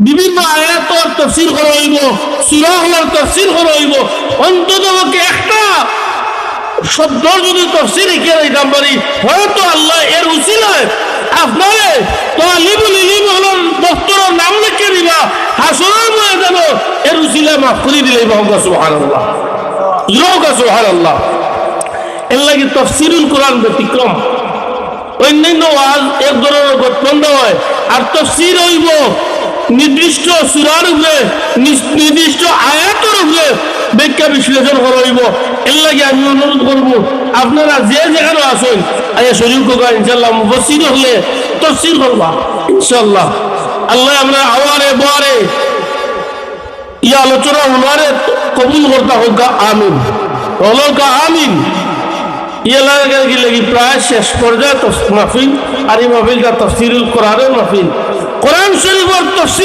বিভিন্ন আয়াতর তাফসীর করা হইব, সূরা হলার তাফসীর করা হইব, অন্ততপক্ষে একটা শব্দর যদি তাফসীর লিখে দিতাম পারি, হয়তো আল্লাহ এর উসিলায় আপনারে তালিবুল ইলম হলার দফতরের নাম লিখে দিবা, হাসরের ময়দানে এর উসিলায় মাফ করে দিলে বাবা সুবহানাল্লাহ, সুবহানাল্লাহ। এর লাগি তাফসীরুল কোরআন ব্যতিক্রম। অন্যান্য ওয়াজ এক ধরনের বন্ধ হয়, আর তাফসীর হইব নির্দিষ্ট সূরার উপরে, নির্দিষ্ট আয়াতের উপরে ব্যাখ্যা বিশ্লেষণ করা হইব। এর লাগে আমি অনুরোধ করব আপনারা যে যেখানে আসেন আয়া শরীর কোকা ইনশাআল্লাহ মুফাসসির হলে তাফসীর করবা ইনশাআল্লাহ। আল্লাহ আমরা আওয়ারে বোয়ারে ইয়া আলোচনা উনারে কবুল করতে হোক, আমিন হোক, আমিন। ইয়া লাগি প্রায় শেষ পর্যায়ে মাহফিল, আর এই মাহফিলটা তাফসীরুল কোরআনের মাহফিল। কোরআন শরীফের তাফসীর